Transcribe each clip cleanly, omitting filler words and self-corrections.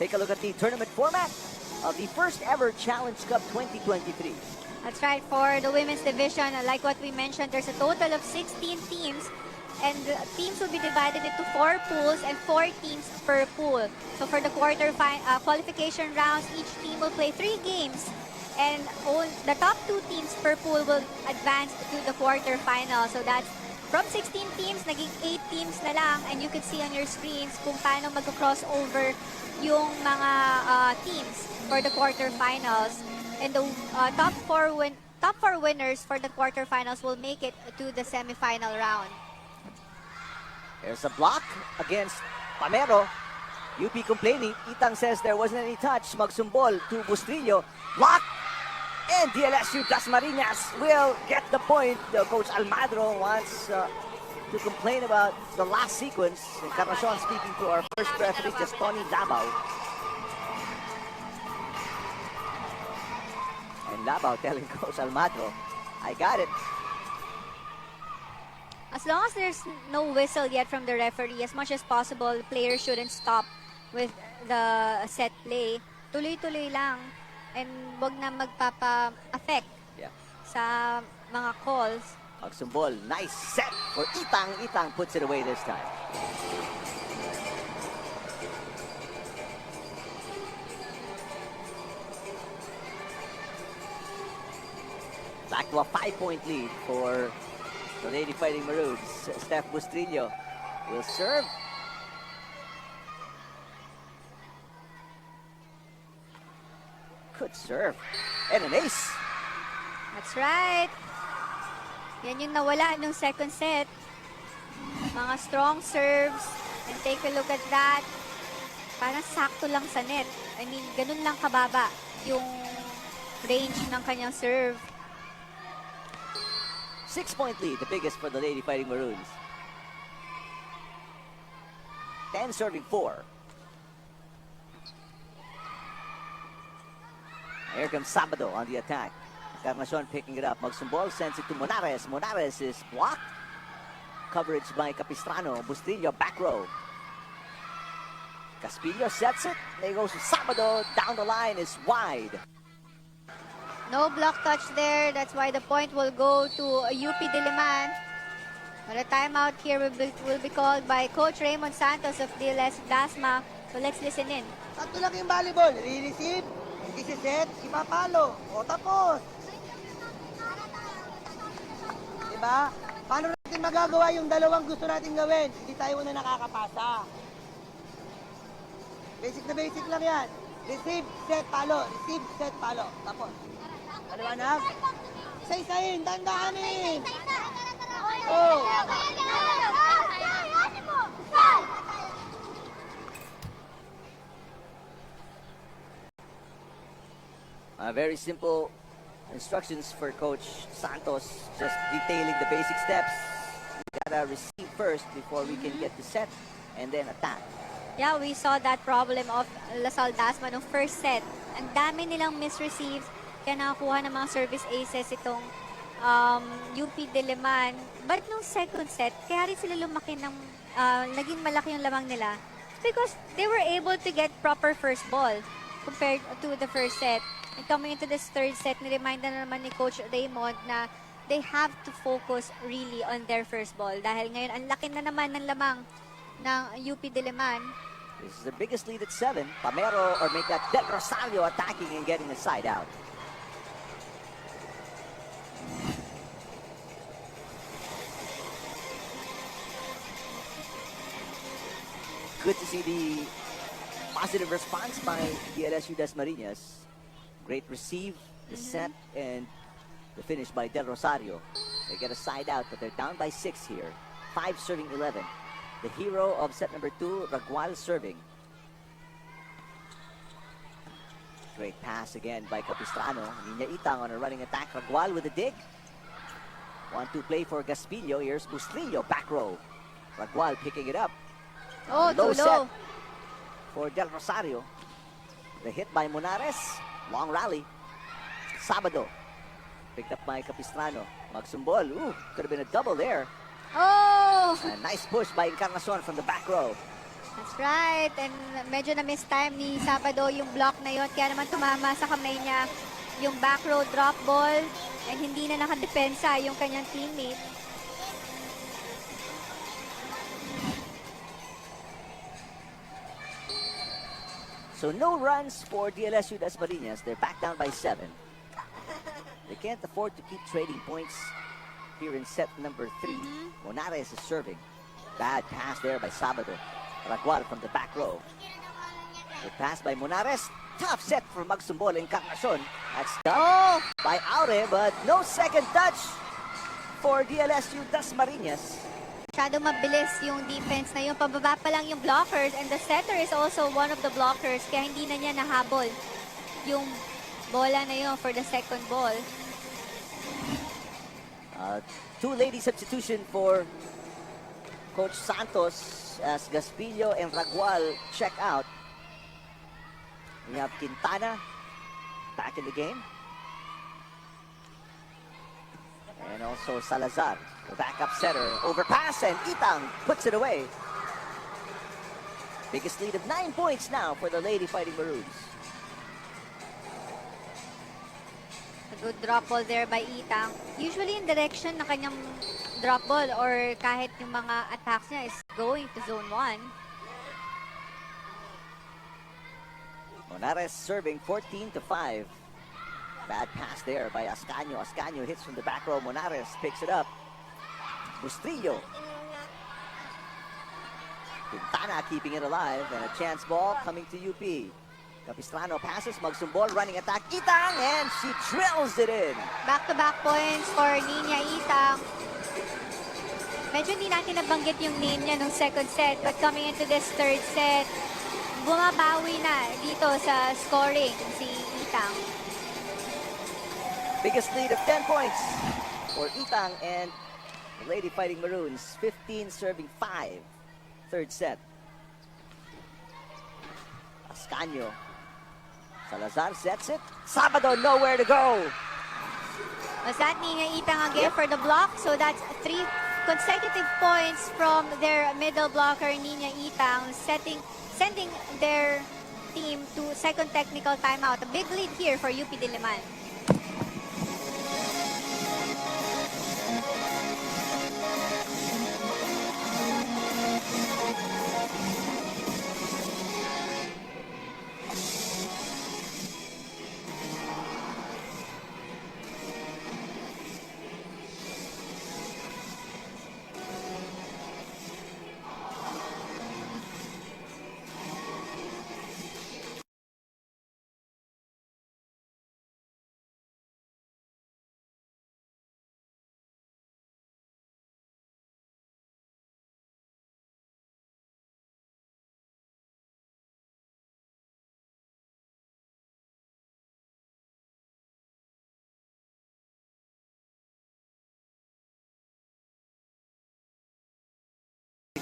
take a look at the tournament format of the first ever Challenge Cup 2023. That's right. For the women's division, like what we mentioned, there's a total of 16 teams. And the teams will be divided into 4 pools and 4 teams per pool. So for the qualification rounds, each team will play 3 games. And the top 2 teams per pool will advance to the quarterfinals. So that's from 16 teams, naging 8 teams na lang. And you can see on your screens kung paano mag-crossover yung mga teams for the quarterfinals. And the top 4 winners for the quarterfinals will make it to the semifinal round. There's a block against Pamero. UP complaining. Itang says there wasn't any touch. Magsumbol to Bustrillo. Block! And dlsu-d will get the point. Coach Almadro wants to complain about the last sequence. Encarnacion speaking to our first referee, just Tony Labao. And Labao telling Coach Almadro, I got it. As long as there's no whistle yet from the referee, as much as possible, players shouldn't stop with the set play. Tuloy-tuloy lang. And wag na magpapa-affect sa mga calls. Magsumbol, nice set for Itang. Itang puts it away this time. Back to a 5-point lead for the Lady Fighting Maroons. Steph Bustrillo will serve. Good serve. And an ace. That's right. Yan yung nawala nung second set. Mga strong serves. And take a look at that. Parang sakto lang sa net. I mean, ganun lang kababa yung range ng kanyang serve. 6-point lead, the biggest for the Lady Fighting Maroons. 10 serving 4. Here comes Sabado on the attack. Encarnacion picking it up. Magsumbol sends it to Monares. Monares is blocked. Coverage by Capistrano. Bustrillo back row. Caspillo sets it. There goes to Sabado. Down the line is wide. No block touch there. That's why the point will go to UP Diliman. But a timeout here will be called by Coach Raymond Santos of dlsu-d. So let's listen in. Tatlo lang yung volleyball. Re-receive, isi-set, ipapalo. O tapos. Diba? Paano natin magagawa yung dalawang gusto natin gawin? Hindi tayo na nakakapasa. Basic na basic lang yan. Receive, set, palo. Receive, set, palo. Tapos. Paliwanag? Isa-isahin, dandahanin. Oh. Very simple instructions for Coach Santos, just detailing the basic steps. We gotta receive first before we can get the set and then attack. Yeah, we saw that problem of LaSalle Dasma nung first set. Ang dami nilang misreceives, kaya nakakuha ng mga service aces itong UP Diliman. But nung second set, kaya rin sila lumaki ng, naging malaki yung lamang nila. Because they were able to get proper first ball compared to the first set. And coming into this third set, ni-remind na naman ni Coach Raymond na they have to focus really on their first ball. Dahil ngayon, ang laki na naman ng lamang ng UP Diliman. This is the biggest lead at 7. Pamero or make that Del Rosario attacking and getting the side out. Good to see the positive response by dlsu-d. Great receive, the set, and the finish by Del Rosario. They get a side out, but they're down by 6 here. 5 serving 11. The hero of set number 2, Ragual serving. Great pass again by Capistrano. Niña Itang on a running attack. Ragual with a dig. 1-2 play for Gaspillo. Here's Bustrillo, back row. Ragual picking it up. Oh, Low too set low. for Del Rosario. The hit by Monares. Long rally. Sabado. Picked up by Capistrano. Magsumbol. Ooh, could have been a double there. Oh! A nice push by Encarnacion from the back row. That's right. And medyo na-miss time ni Sabado yung block na yon. Kaya naman tumama sa kamay niya yung back row drop ball. And hindi na nakadepensa yung kanyang teammate. So no runs for dlsu Dasmariñas. They're back down by 7. They can't afford to keep trading points here in set number 3. Monares is serving. Bad pass there by Sabado. Ragual from the back row. Good pass by Monares. Tough set for Magsumbol and Encarnacion. That's done by Aure, but no second touch for dlsu Dasmariñas. Masyado mabilis yung defense na yun. Pababa pa lang yung blockers and the setter is also one of the blockers kaya hindi na niya nahabol yung bola na yun for the second ball. Two lady substitution for Coach Santos as Gaspillo and Ragual check out. We have Quintana back in the game. And also Salazar, the backup setter. Overpass and Itang puts it away. Biggest lead of 9 points now for the Lady Fighting Maroons. A good drop ball there by Itang. Usually in direction na kanyang drop ball or kahit yung mga attacks niya is going to zone 1. Monares serving 14-5. Bad pass there by Ascanio. Ascanio hits from the back row. Monares picks it up. Bustillo. Quintana keeping it alive. And a chance ball coming to UP. Capistrano passes. Magsumbol running attack. Itang! And she drills it in. Back-to-back points for Nina Itang. Medyo hindi natin nabanggit yung name niya nung second set. But coming into this third set, bumabawi na dito sa scoring si Itang. Biggest lead of 10 points for Itang and the Lady Fighting Maroons. 15 serving 5. Third set. Ascanio. Salazar sets it. Sabado nowhere to go. Was that Nina Itang again for the block? So that's 3 consecutive points from their middle blocker, Nina Itang, sending their team to second technical timeout. A big lead here for UP Diliman.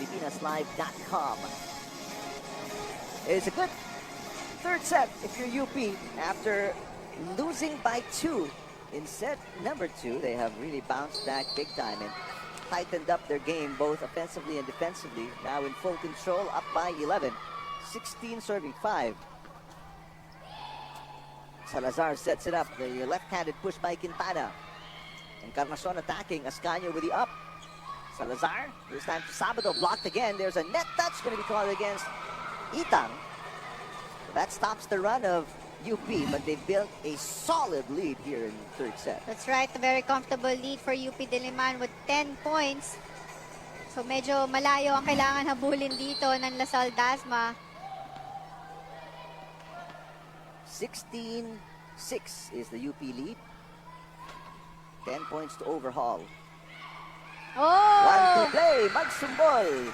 PilipinasLive.com. It's a good third set if you're UP after losing by 2 in set number 2. They have really bounced back big time and tightened up their game both offensively and defensively. Now in full control, up by 11. 16 serving 5. Salazar sets it up. The left-handed push by Quintana. Encarnacion attacking. Ascanio with the up. Salazar, this time to Sabado, blocked again. There's a net touch going to be called against Itang. That stops the run of UP, but they built a solid lead here in the third set. That's right, a very comfortable lead for UP Diliman with 10 points. So medyo malayo ang kailangan habulin dito ng Lasal Dasma. 16-6 is the UP lead. 10 points to Overhaul. Oh! 1-2 play, Magsumbol.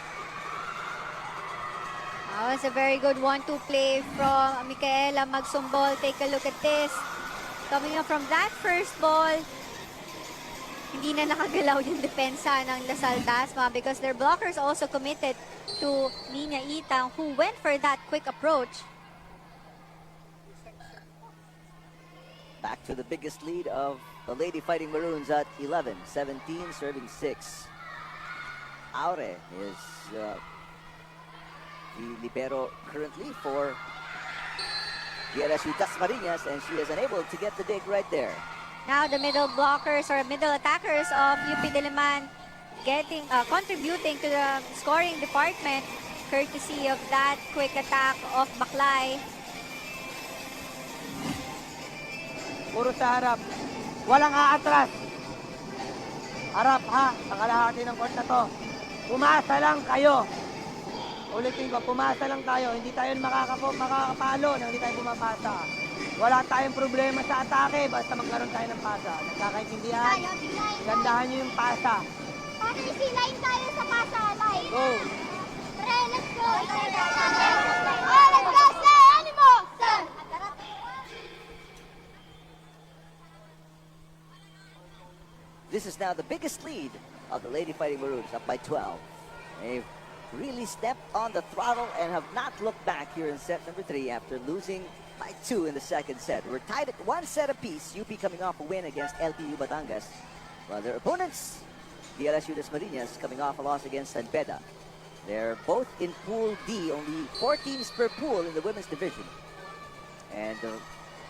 That was a very good 1-2 play from Micaela Magsumbol. Take a look at this. Coming up from that first ball, hindi na nakagalaw yung depensa ng Lasal Dasma because their blockers also committed to Nina Itang who went for that quick approach. Back to the biggest lead of the Lady Fighting Maroons at 11, 17, serving 6. Aure is the libero currently for dlsu Dasmariñas, and she is unable to get the dig right there. Now the middle blockers or middle attackers of UP Diliman contributing to the scoring department courtesy of that quick attack of Baklay. Puro sa harap. Walang aatras. Harap ha, sa kalahati ng court na to. Pumasa lang kayo. Ulitin ko, pumasa lang tayo. Hindi tayo makakapalo nang hindi tayo pumapasa. Wala tayong problema sa atake, basta magkaroon tayo ng pasa. Nagkakaintindihan? Gandahan nyo yung pasa. Paano isi-line tayo sa pasa? Line. Go! Pre, let's go! Oh, let's go, sir! Animo! Sir! This is now the biggest lead of the Lady Fighting Maroons, up by 12. They've really stepped on the throttle and have not looked back here in set number 3 after losing by 2 in the second set. We're tied at 1 set apiece, UP coming off a win against LPU Batangas, while their opponents, dlsu Dasmariñas, coming off a loss against San Beda. They're both in Pool D, only 4 teams per pool in the women's division. And the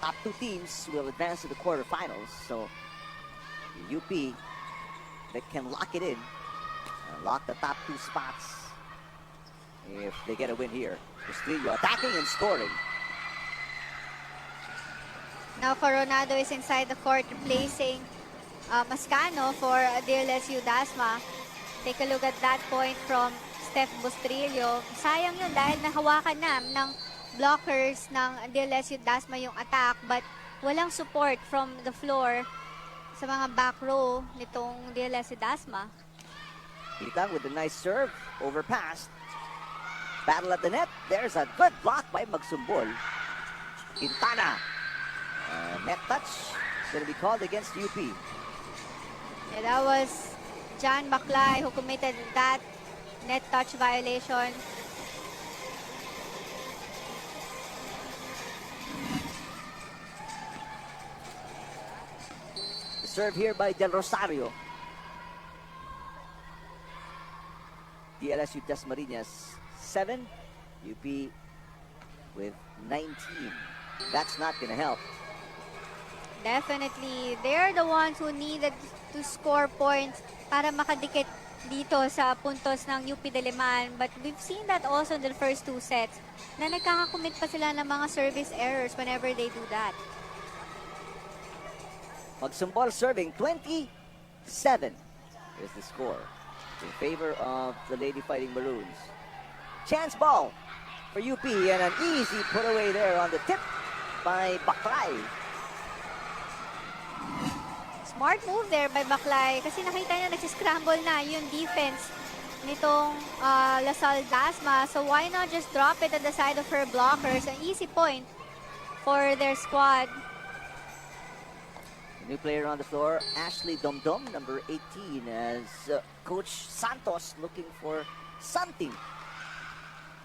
top 2 teams will advance to the quarterfinals, so UP that can lock it in, lock the top 2 spots if they get a win here. Castillo attacking and scoring. Now Coronado is inside the court replacing Mascano for dlsu Dasma. Take a look at that point from Steph Bustrillo. Sayang yun dahil nahawakan na ng blockers ng dlsu Dasma yung attack, but walang support from the floor sa mga back row nitong dlsu Dasma. Pitang with a nice serve, overpassed. Battle at the net. There's a good block by Magsumbol. Quintana. Net touch going to be called against UP. Yeah, that was John Baklay who committed that net touch violation. The serve here by Del Rosario. dlsu Dasmariñas 7, UP with 19. That's not going to help. Definitely, they're the ones who needed to score points para makadikit dito sa puntos ng UP Diliman. But we've seen that also in the first 2 sets na nagkakakommit pa sila ng mga service errors whenever they do that. Magsumbol serving 27. Here's the score in favor of the Lady Fighting Maroons. Chance ball for UP and an easy put away there on the tip by Baklay. Smart move there by Baklay kasi nakita niya nagsiscramble na yung defense nitong LaSalle Dasma. So why not just drop it at the side of her blockers? An easy point for their squad. New player on the floor, Ashley Domdom, number 18, as Coach Santos looking for something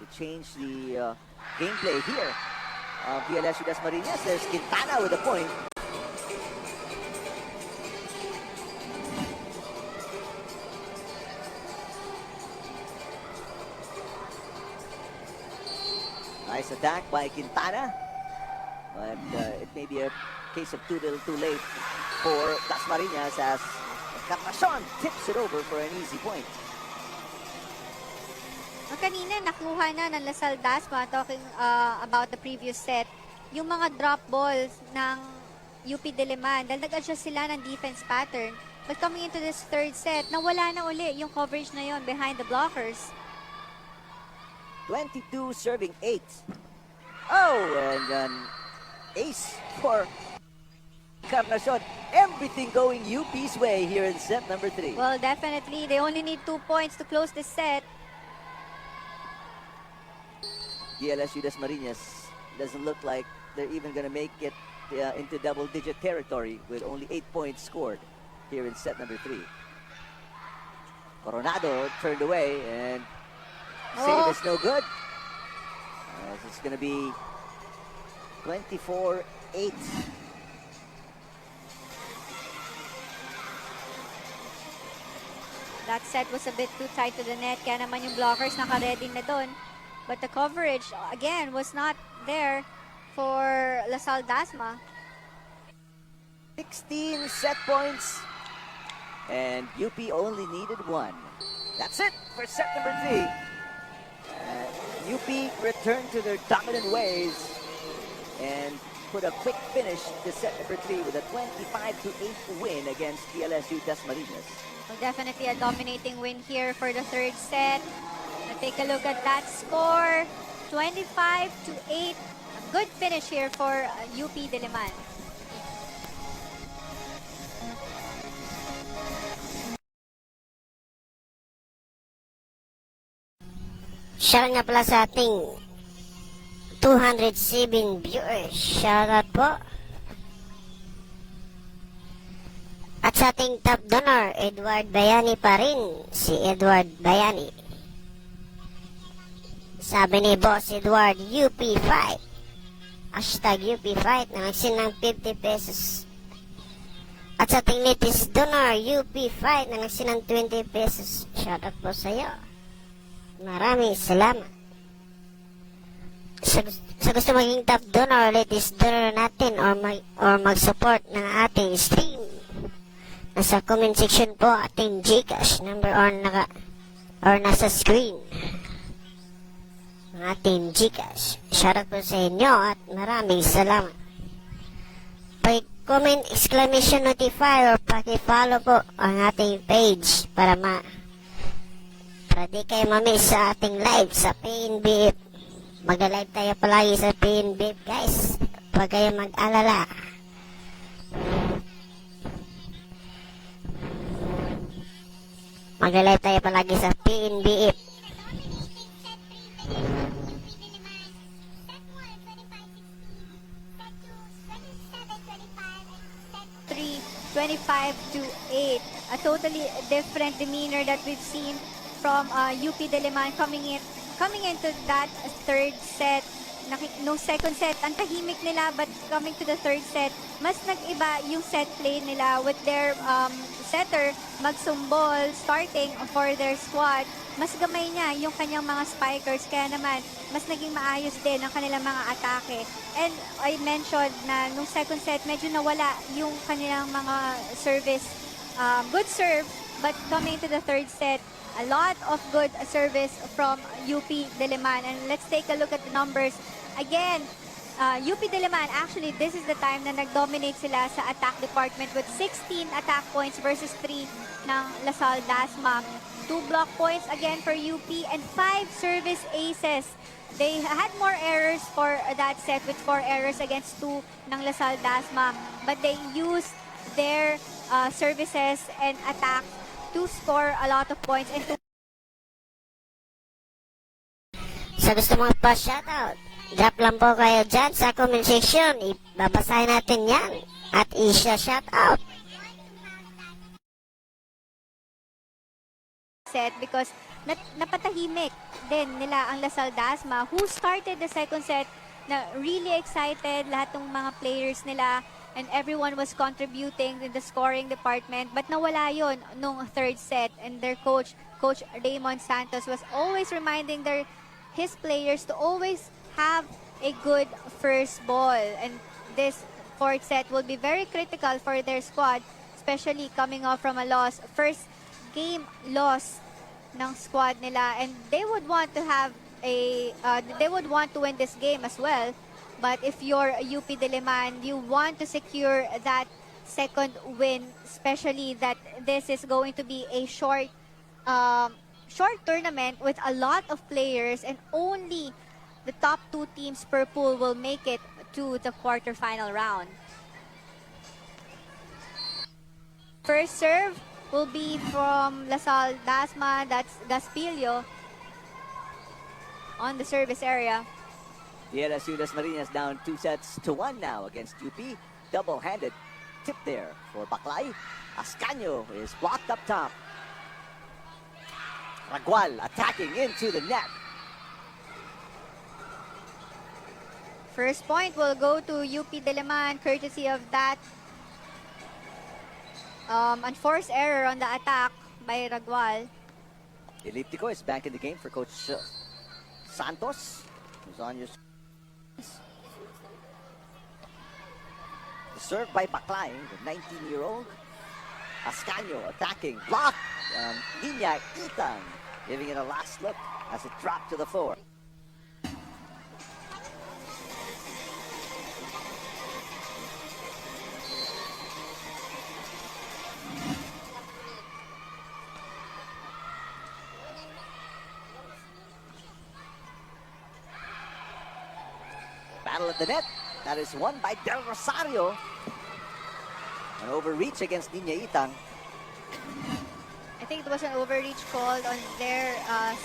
to change the gameplay here of dlsu Dasmariñas. There's Quintana with a point. Nice attack by Quintana, but it may be a case of too little too late for Dasmariñas as Encarnacion tips it over for an easy point. Kanina nakuha na ng LaSalle Dasma, talking about the previous set, yung mga drop balls ng UP Diliman dahil nag-adjust sila ng defense pattern. But coming into this third set, nawala na uli yung coverage na yon behind the blockers. 22 serving 8. Oh, and an ace for Encarnacion. Everything going UP's way here in set number 3. Well, definitely, they only need 2 points to close this set. dlsu Dasmariñas doesn't look like they're even going to make it into double-digit territory with only 8 points scored here in set number 3. Coronado turned away and save is no good. It's going to be 24-8. That set was a bit too tight to the net, kaya naman yung blockers naka-ready na doon But the coverage, again, was not there for Lasal Dasma. 16 set points, and UP only needed 1. That's it for set number 3. UP returned to their dominant ways and put a quick finish to set number 3 with a 25-8 win against dlsu Dasmariñas. Well, definitely a dominating win here for the third set. Now take a look at that score, 25-8. A good finish here for UP Diliman. Shout nga pala sa ating 207 viewers. Shout out po. At sa ating top donor, Edward Bayani pa rin. Si Edward Bayani. Sabi ni Boss Edward, UP Fight. Hashtag UP Fight na nagsin ng 50 pesos. At sa ating latest donor, UP Fight na nagsin ng 20 pesos. Shout out po sa iyo. Maraming salamat. Sa gusto maging top donor, latest donor natin or mag-support ng ating stream, nasa comment section po ating Gcash number or nasa screen ng ating Gcash. Shoutout po sa inyo at maraming salamat. Pag-comment exclamation notify or paki-follow po ang ating page para di kayo mamiss sa ating live sa pnvf. Mag-live tayo palagi sa pnvf, guys. Huwag kayo mag-alala. Mag-live tayo palagi sa pnvf. Three, 25-8. A totally different demeanor that we've seen from UP Diliman coming into that third set. No second set, ang tahimik nila, but coming to the third set, mas nag-iba yung set play nila with their setter magsumbol starting for their squad. Mas gamay niya yung kanyang mga spikers, kaya naman mas naging maayos din ang kanilang mga atake. And I mentioned na nung second set, medyo nawala yung kanilang mga service. Good serve, but coming to the third set, a lot of good service from UP Diliman. And let's take a look at the numbers. Again, UP Diliman, actually, this is the time na nag-dominate sila sa attack department with 16 attack points versus 3 ng Lasal Dasma. 2 block points again for UP and 5 service aces. They had more errors for that set with 4 errors against 2 ng Lasal Dasma. But they used their services and attack to score a lot of points and to... Sa gusto mga pa-shoutout, drop lang po kayo dyan sa comment section. Ibabasahin natin yan at i-shoutout. Set because napatahimik din nila ang Lasal Dasma who started the second set na really excited, lahat ng mga players nila and everyone was contributing in the scoring department, but nawala yon nung third set, and their coach Raymond Santos was always reminding his players to always have a good first ball, and this fourth set will be very critical for their squad, especially coming off from a loss, first game loss ng squad nila, and they would want to have they would want to win this game as well. But if you're UP Diliman, you want to secure that second win, especially that this is going to be a short tournament with a lot of players, and only the top 2 teams per pool will make it to the quarterfinal round. First serve will be from Lasal Dasma, that's Gaspilio on the service area. dlsu Dasmariñas down 2-1 now against UP. Double-handed tip there for Baklay. Ascanio is blocked up top. Ragual attacking into the net. First point will go to UP Diliman courtesy of that unforced error on the attack by Ragual. Elliptico is back in the game for Coach Santos, who's on your... Served by Baclay, the 19-year-old. Ascanio attacking, block. Niña Itang giving it a last look as it dropped to the floor. Battle at the net. That is won by Del Rosario. An overreach against Niña Itang. I think it was an overreach called on their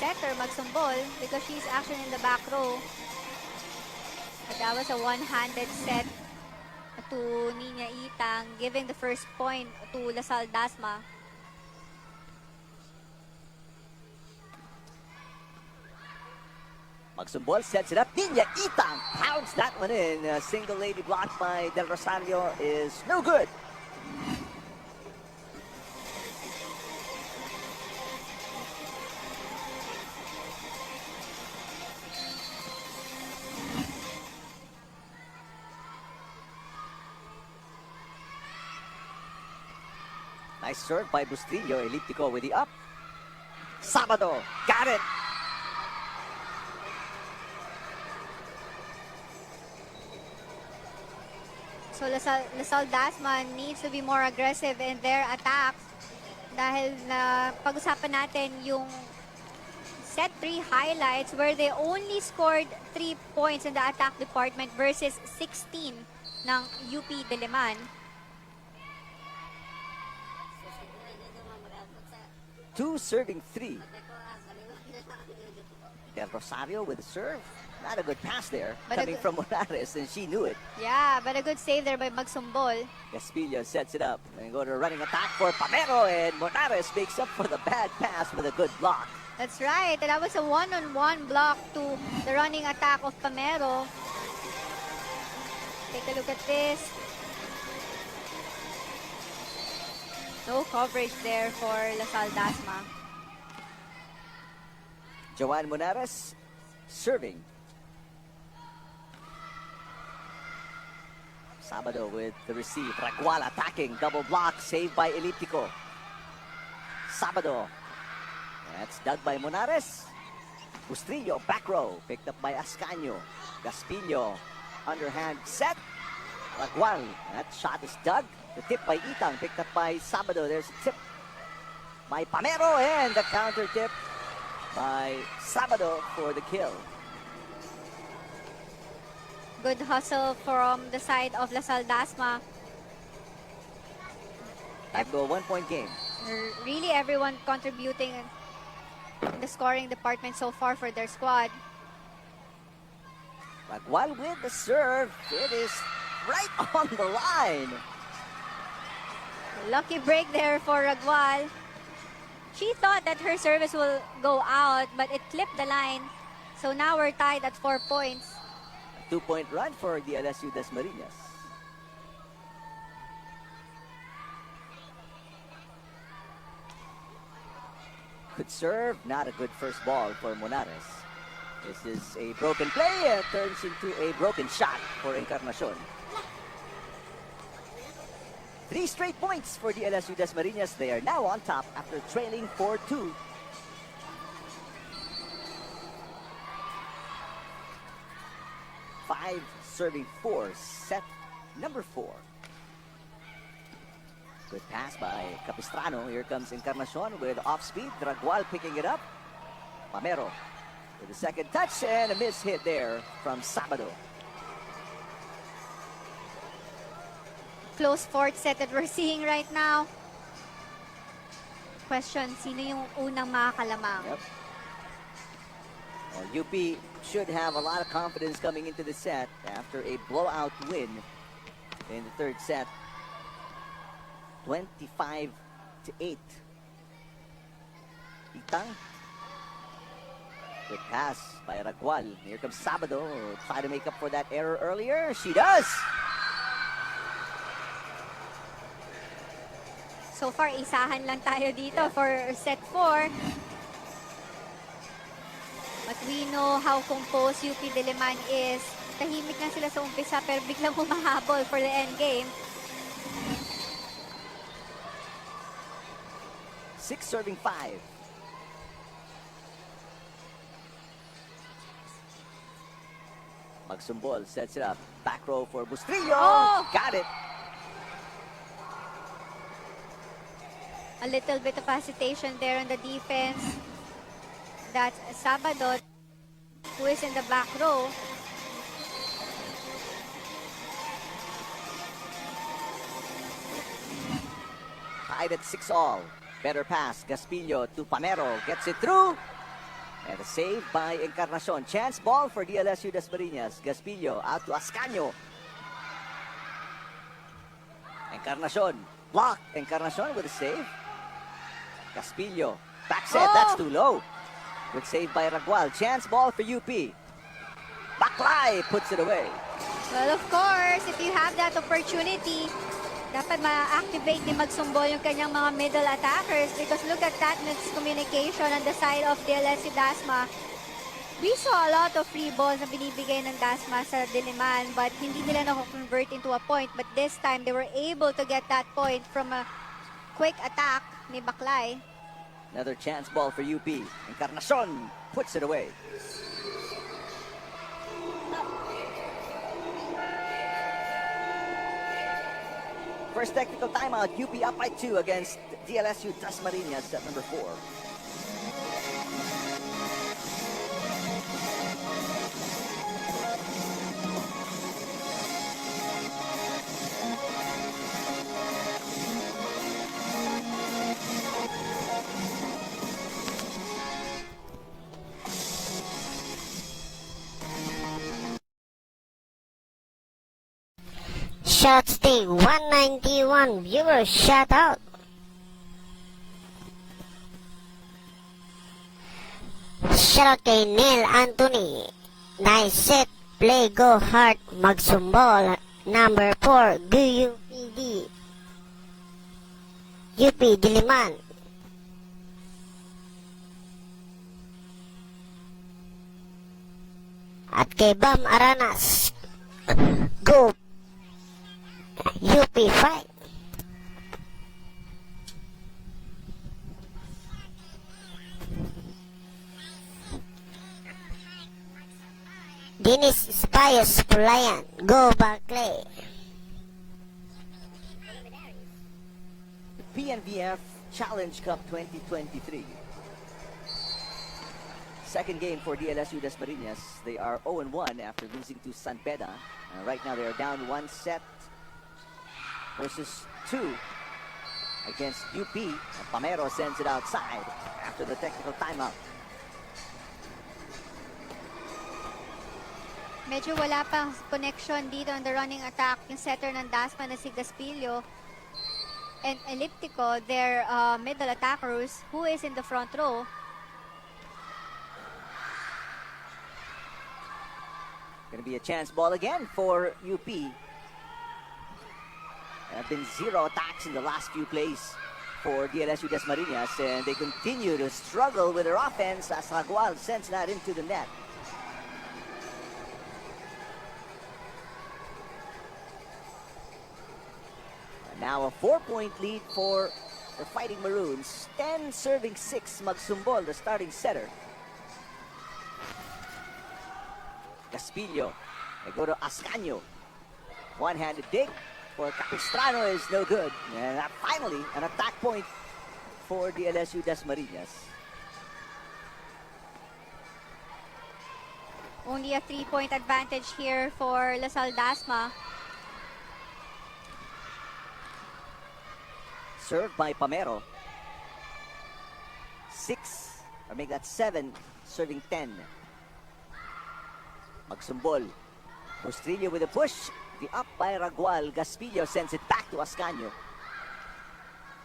setter, Magsumbol, because she's actually in the back row. But that was a one-handed set to Niña Itang, giving the first point to Lasal Dasma. Magsumbol sets it up. Niña Itang pounds that one in. A single lady block by Del Rosario is no good. Nice serve by Bustillo. Elliptico with the up. Sabado got it. So Lasal Dasma needs to be more aggressive in their attacks dahil na pag-usapan natin yung set 3 highlights where they only scored 3 points in the attack department versus 16 ng UP Diliman. Two serving three. Del Rosario with the serve. Not a good pass there, But coming from Monares, and she knew it. Yeah, but a good save there by Magsumbol. Caspillo sets it up and go to a running attack for Pamero, and Monares makes up for the bad pass with a good block. That's right. That was a one-on-one block to the running attack of Pamero. Take a look at this. No coverage there for Lasal Dasma. Joanne Monares serving. Sabado with the receive. Ragual attacking. Double block. Saved by Elliptico. Sabado. That's dug by Monares. Bustrillo, back row. Picked up by Ascanio. Gaspillo. Underhand set. Ragual. That shot is dug. The tip by Itang. Picked up by Sabado. There's a tip by Pamero. And the counter tip by Sabado for the kill. Good hustle from the side of Lasal Dasma. Time to a 1-point game. Really everyone contributing in the scoring department so far for their squad. Ragual with the serve. It is right on the line. Lucky break there for Ragual. She thought that her service will go out, but it clipped the line. So now we're tied at 4 points. 2-point run for the dlsu Dasmariñas. Good serve, not a good first ball for Monares. This is a broken play, it turns into a broken shot for Encarnacion. 3 straight points for the dlsu Dasmariñas. They are now on top after trailing 4-2. Five serving 4, set number 4. Good pass by Capistrano. Here comes Encarnacion with off speed. Ragual picking it up. Pamero with the second touch and a miss hit there from Sabado. Close fourth set that we're seeing right now. Question, sino yung unang makakalamang? Yep. Well, UP should have a lot of confidence coming into the set after a blowout win in the third set. 25-8. Itang. Good pass by Ragual. Here comes Sabado. Try to make up for that error earlier. She does. So far, isahan lang tayo dito for set 4. But We know how composed UP Diliman is. Tahimik na sila sa umpisa pero biglang humahabol for the end game. 6 serving 5. Magsumbol sets it up. Back row for Bustrillo. Oh! Got it. A little bit of hesitation there on the defense. That's Sabado, who is in the back row. Tied at 6-all. Better pass. Gaspillo to Pamero. Gets it through. And a save by Encarnacion. Chance ball for dlsu Dasmariñas. Gaspillo out to Ascanio. Encarnacion. Block. Encarnacion with a save. Gaspillo. Back set. Oh! That's too low. Good save by Ragual. Chance ball for UP. Baklay puts it away. Well, of course, if you have that opportunity, dapat ma-activate ni Magsumbol yung kanyang mga middle attackers because look at that miscommunication on the side of dlsu Dasma. We saw a lot of free balls na binibigay ng Dasma sa Diliman but hindi nila na-convert into a point. But this time, they were able to get that point from a quick attack ni Baklay. Another chance ball for UP. Encarnacion puts it away. First technical timeout, UP up by 2 against dlsu Dasmariñas, set number 4. Shot Sting 191 viewers shout out. Shout out kay Neil Anthony. Nice set. Play go hard. Magsumbol. Number 4. GUPD. UP Diliman. At kay Bam Aranas. Go UP fight. Dennis Spios Pulayan. Go Barclay. pnvf Challenge Cup 2023. Second game for dlsu Dasmariñas. They are 0-1 after losing to San Pedro. Right now they are down 1 set versus 2 against UP. And Pamero sends it outside after the technical timeout. Medyo wala pang connection dito on the running attack. Yung setter ng Dasma na si Gaspillo and Elliptico, their middle attackers, who is in the front row. Gonna be a chance ball again for UP. There have been 0 attacks in the last few plays for dlsu Dasmariñas, and they continue to struggle with their offense as Ragual sends that into the net. And now a 4-point lead for the Fighting Maroons. 10 serving 6, Magsumbol, the starting setter. Gaspillo. They go to Ascanio. One-handed dig for Capistrano is no good. And finally, an attack point for dlsu Dasmariñas. Only a 3-point advantage here for Lasal Dasma. Served by Pamero. 6, or make that 7, serving 10. Magsumbol. Bustrillo with a push. The up by Ragual. Gaspillo sends it back to Ascanio.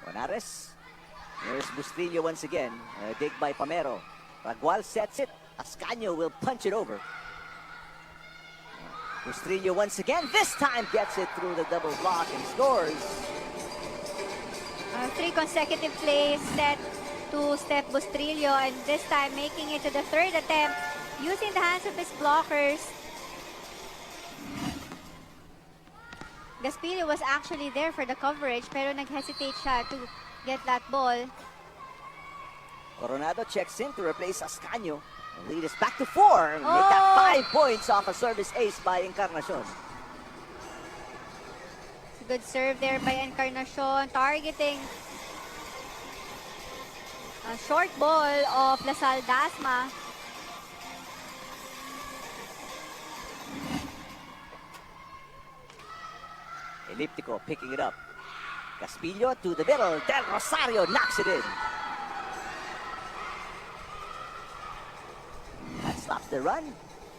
Juanares. There's Bustrillo once again. Dig by Pamero. Ragual sets it. Ascanio will punch it over. Bustrillo once again. This time gets it through the double block and scores. 3 consecutive plays set to Steph Bustrillo, and this time making it to the 3rd attempt. using the hands of his blockers. Gaspilio was actually there for the coverage pero nag-hesitate siya to get that ball. Coronado checks in to replace Ascanio. The lead is back to 4. Make that 5 points off a service ace by Encarnacion. Good serve there by Encarnacion, targeting a short ball of Lasal Dasma. Elliptico picking it up. Caspillo to the middle. Del Rosario knocks it in. That stops the run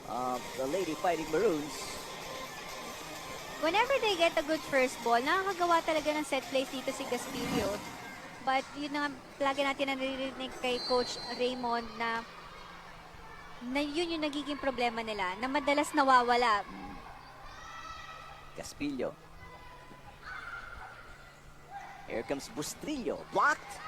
of the Lady Fighting Maroons. Whenever they get a good first ball, nakakagawa talaga ng set plays dito si Gaspillo. But yun na lagi natin naririnig kay Coach Raymond na yun yung nagiging problema nila, na madalas nawawala. Caspillo. Here comes Bustrillo. Blocked.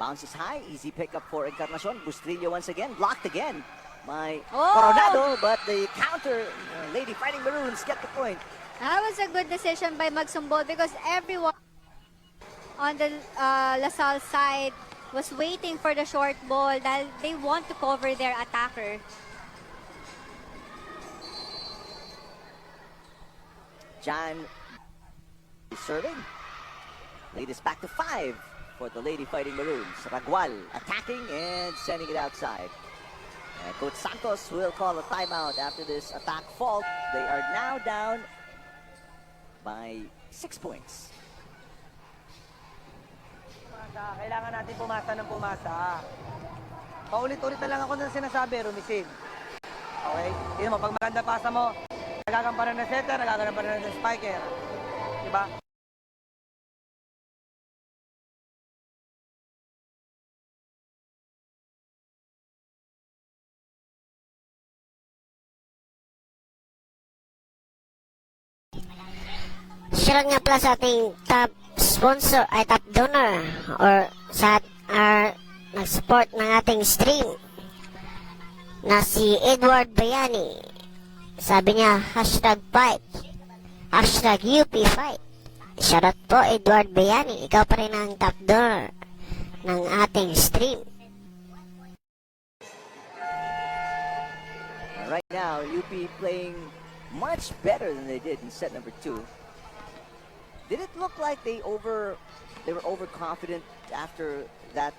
Bounces high. Easy pickup for Encarnacion. Bustrillo once again. Blocked again by Coronado. But the counter, Lady Fighting Maroons get the point. That was a good decision by Magsumbol because everyone on the Lasal side was waiting for the short ball dahil they want to cover their attacker. John is serving. Lead is back to 5 for the Lady Fighting Maroons. Ragual attacking and sending it outside. And Coach Santos will call a timeout after this attack fault. They are now down by 6 points. Kailangan natin pumasa ng pumasa. Paulit-ulit na lang ako na sinasabi, Rumisin. Okay? Tingnan mo, pag maganda pasa mo, nagagampanan ng setter, nagagampanan ng spiker. Diba? Shoutout nga pala sa ating top sponsor ay top donor or sa nag-support ng ating stream na si Edward Bayani. Sabi niya, #fight, #UP5. Shoutout po Edward Bayani, ikaw pa rin ang top donor ng ating stream. Right now, UP playing much better than they did in set number 2. Did it look like they were overconfident after that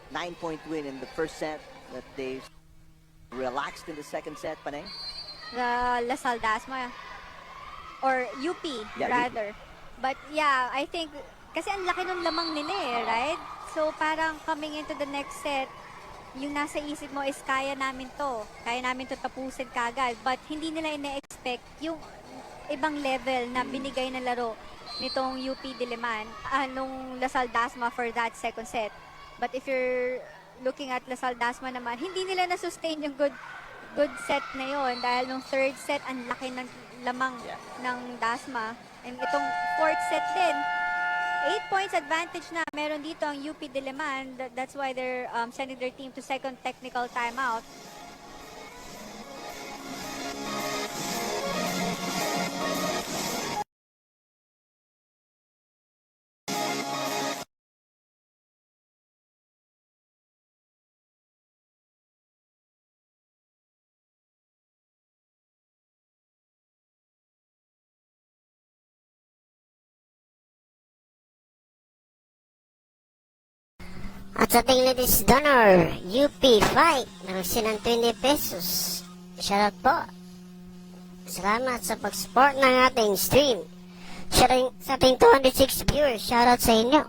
9-point win in the first set, that they relaxed in the second set, Panay? The Lasal Dasma or UP rather. But yeah, I think kasi ang laki ng lamang nila right? So parang coming into the next set, yung nasa isip mo is kaya namin to tapusin kagad, but hindi nila ina-expect yung ibang level na binigay na laro nitong UP Diliman nung Lasal Dasma for that second set. But if you're looking at Lasal Dasma naman, hindi nila na-sustain yung good set na yon dahil nung third set ang laki ng lamang ng Dasma, and itong fourth set din 8 points advantage na meron dito ang UP Diliman. That's why they're sending their team to second technical timeout. At sa ating latest donor, UP Fight, nangsin ng 20 pesos. Shoutout po. Salamat sa pag-support ng ating stream. Shoutout sa ating 206 viewers. Shoutout sa inyo.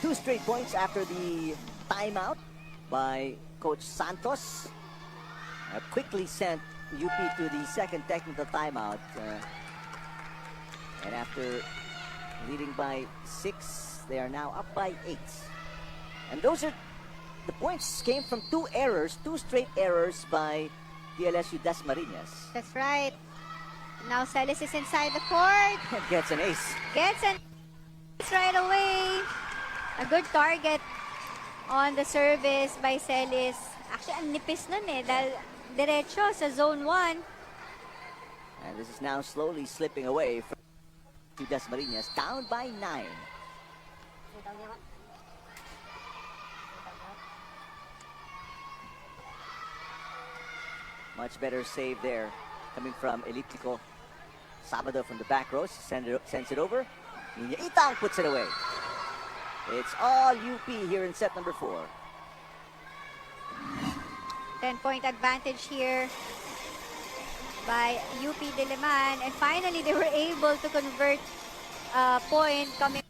Two straight points after the timeout by Coach Santos. Quickly sent UP to the second technical timeout. And after leading by 6. They are now up by 8. And those are the points came from 2 errors, 2 straight errors by dlsu Dasmariñas. That's right. Now Celis is inside the court. And gets an ace. Gets an ace right away. A good target on the service by Celis. Actually, ang nipis nun eh. Dahil diretso sa zone 1. And this is now slowly slipping away from Dasmariñas, down by 9. Much better save there, coming from Elliptico. Sabado from the back row, sends it over. Niña Itang puts it away. It's all UP here in set number 4. 10-point advantage here by UP Diliman. And finally, they were able to convert a point coming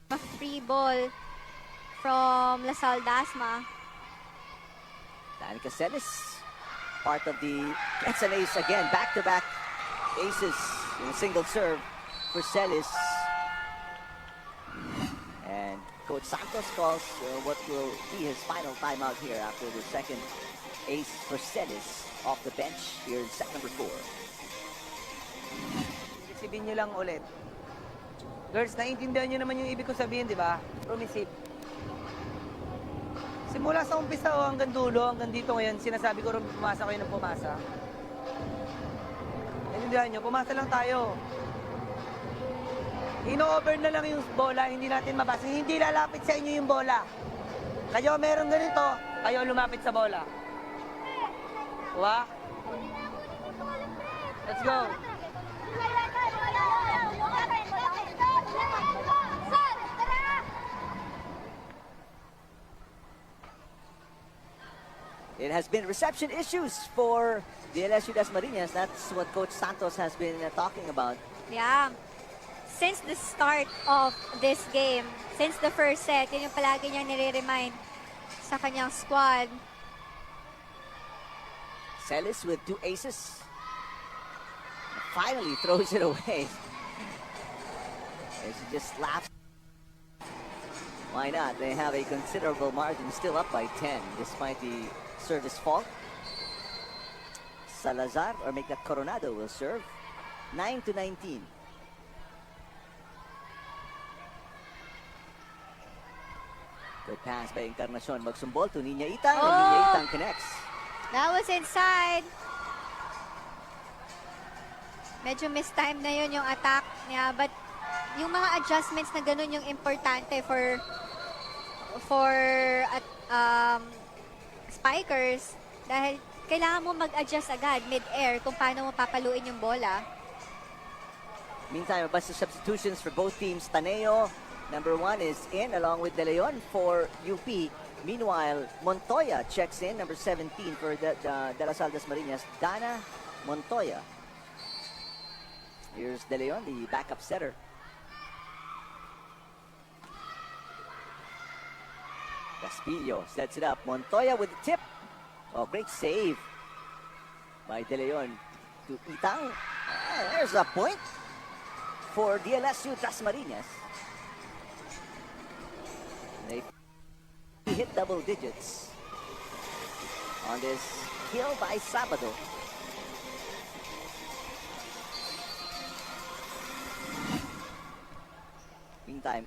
from a free ball from Lasal Dasma. Danica Celis, part of the gets an ace again, back-to-back aces in a single serve for Celis. And Coach Santos calls what will be his final timeout here after the second ace for Celis off the bench here in set number 4. Isipin nyo lang ulit. Girls, naiintindihan nyo naman yung ibig ko sabihin, di ba? Promisip. Simula sa umpisa hanggang dulo, hanggang dito ngayon, sinasabi ko rin pumasa kayo ng pumasa. Naiintindihan nyo, pumasa lang tayo. Ino-over na lang yung bola, hindi natin mabasa. Hindi lalapit sa inyo yung bola. Kayo meron ganito, kayo lumapit sa bola. Diba? Let's go. It has been reception issues for dlsu Dasmariñas. That's what Coach Santos has been talking about. Yeah. Since the start of this game, since the first set, yun yung palagi niyang nire-remind sa kanyang squad. Celis with 2 aces. Finally throws it away. And she just laughs. Why not? They have a considerable margin, still up by 10 despite the service fault. Salazar, or make that Coronado, will serve. 9-19. Good pass by Encarnacion. Magsumbol to Niña Itang. And Niña Itang connects. That was inside. Medyo mistime na yun yung attack niya. But yung mga adjustments na ganun yung importante for spikers. Dahil kailangan mo mag-adjust agad mid-air kung paano mo papaluin yung bola. Meantime, a bunch of substitutions for both teams. Taneo, number 1, is in along with De Leon for UP. Meanwhile, Montoya checks in, number 17 for De La Salle Dasmariñas. Dana Montoya. Here's De Leon, the backup setter. Caspillo sets it up. Montoya with the tip. Oh, great save by De Leon to Itang. There's a point for dlsu Dasmariñas. They hit double digits on this kill by Sabado. Meantime,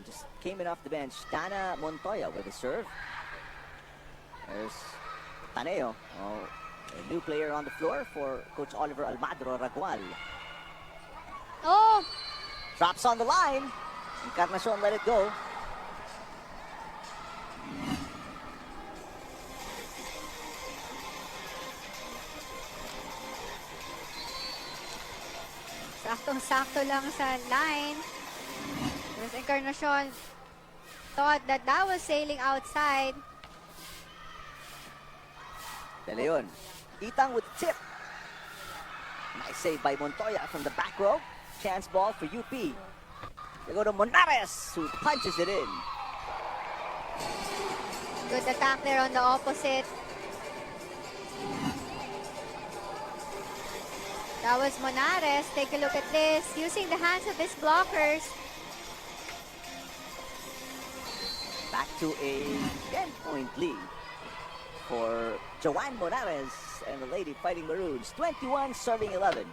just came in off the bench, Dana Montoya with a serve. There's Taneo, a new player on the floor for Coach Oliver Almadro Ragual. Oh! Drops on the line. Encarnacion let it go. Saktong-sakto lang sa line. Because Encarnacion thought that was sailing outside. De Leon. Itang with tip. Nice save by Montoya from the back row. Chance ball for UP. They go to Monares, who punches it in. Good attack there on the opposite. That was Monares. Take a look at this. Using the hands of his blockers back to a 10-point lead for Joanne Monares and the Lady Fighting Maroons. 21 serving 11.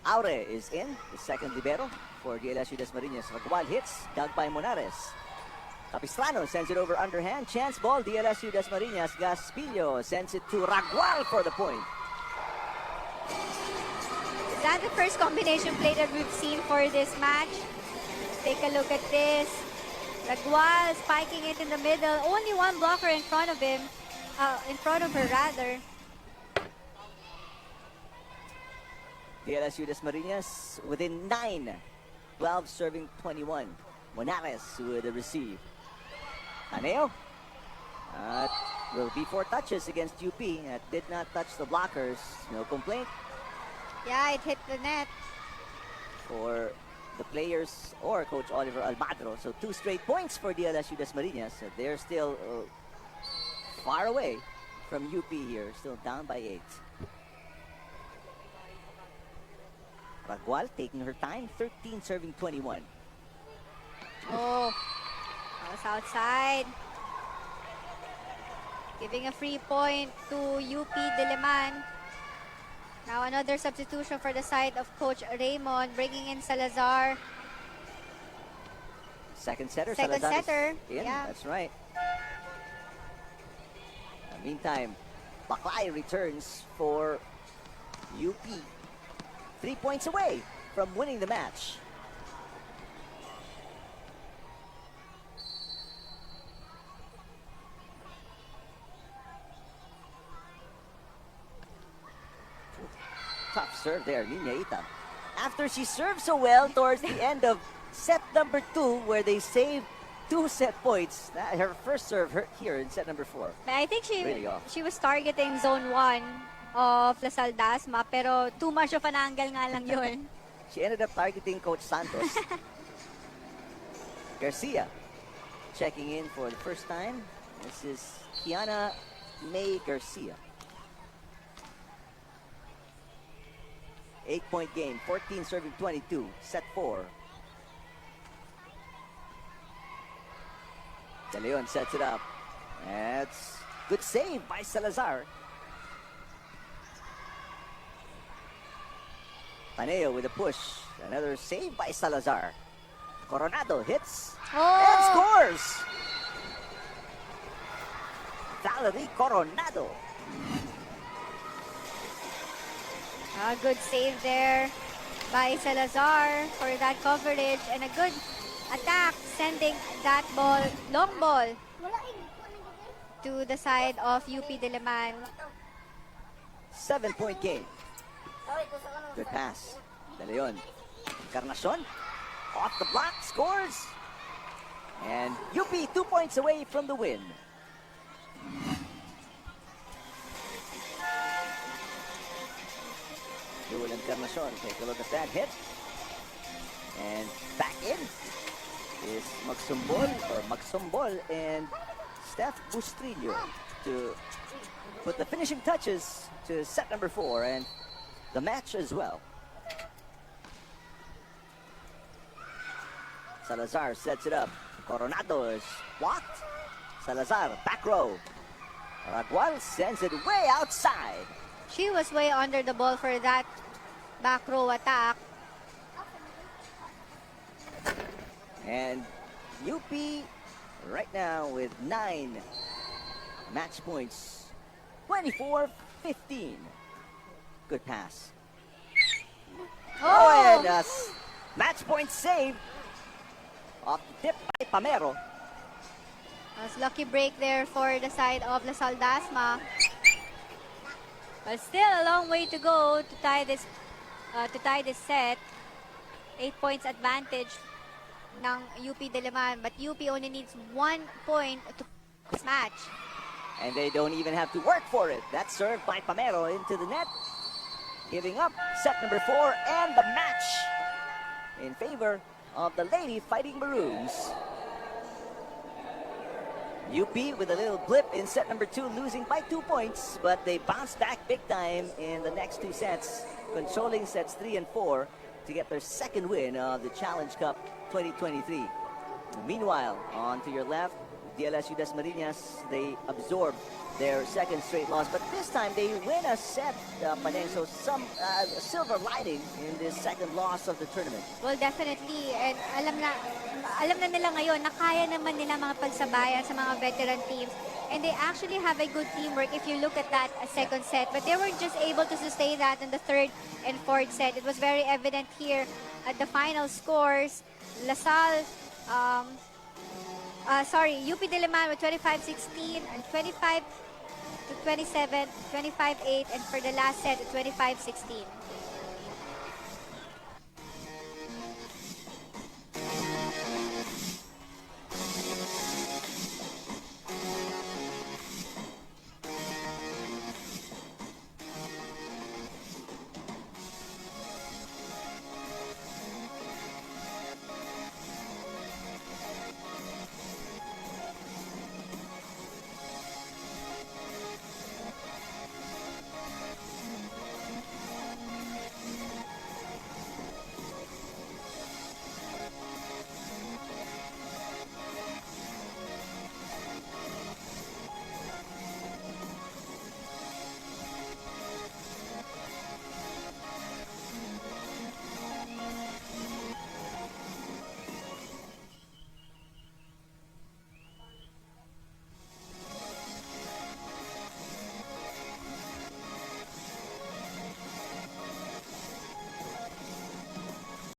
Aure is in, the second libero for dlsu Dasmariñas. Ragual hits, dug by Monares. Capistrano sends it over underhand. Chance ball, dlsu Dasmariñas. Gaspillo sends it to Ragual for the point. Is that the first combination play that we've seen for this match? Take a look at this. Ragual spiking it in the middle. Only one blocker in front of him. In front of her, rather. dlsu Dasmariñas within 9. 12 serving 21. Monares with the receive. Aneo. Will be 4 touches against UP. That did not touch the blockers. No complaint Yeah, it hit the net. for the players or Coach Oliver Almadro. So 2 straight points for dlsu Dasmariñas. So they're still far away from UP here. Still down by 8. Ragual taking her time. 13 serving 21. Oh, that was outside. Giving a free point to UP Diliman. Now another substitution for the side of Coach Raymond, bringing in Salazar. Second setter. Second Salazar is setter, in. yeah. That's right. Meantime, Baclay returns for UP. 3 points away from winning the match. Tough serve there, Niña Ita. After she served so well towards the end of set number 2, where they saved 2 set points. Her first serve here in set number 4. I think Really off. she was targeting zone 1 of Lasal Dasma, pero too much of an angle nga lang yun. She ended up targeting Coach Santos. Garcia checking in for the first time. This is Kiana May Garcia. 8-point game, 14 serving 22, set 4. De Leon sets it up. That's good save by Salazar. Paneo with a push. Another save by Salazar. Coronado hits and scores! Valerie Coronado. A good save there by Salazar for that coverage, and a good attack, sending that ball, long ball, to the side of UP Diliman. 7-point game. Good pass. De Leon. Encarnacion. Off the block. Scores. And UP 2 points away from the win. Joel Encarnacion. Take a look at that hit. And back in is Magsumbol and Steph Bustrillo to put the finishing touches to set number 4 and the match as well. Salazar sets it up. Coronado is blocked. Salazar, back row. Ragual sends it way outside. She was way under the ball for that back row attack. And UP right now with 9 match points. 24-15. Good pass. Oh, and match point saved. Off the tip by Pamero. Was lucky break there for the side of Lasal Dasma. But still a long way to go to tie this set. 8 points advantage ng UP Diliman, but UP only needs 1 point to this match. And they don't even have to work for it. That's served by Pamero into the net. Giving up set number 4 and the match in favor of the Lady Fighting Maroons. UP with a little blip in set number 2, losing by 2 points, but they bounced back big time in the next 2 sets, controlling sets 3 and 4 to get their second win of the Challenge Cup 2023. Meanwhile, on to your left, DLSU Dasmariñas, they absorbed their second straight loss, but this time they win a set, Paneng. So some silver lining in this second loss of the tournament. Well, definitely. And alam na nila ngayon na kaya naman nila mga pagsabayan sa mga veteran teams. And they actually have a good teamwork if you look at that second set. But they were just able to sustain that in the third and fourth set. It was very evident here at the final scores. LaSalle, UP Diliman with 25-16 and 25-27, 25-8, and for the last set, 25-16.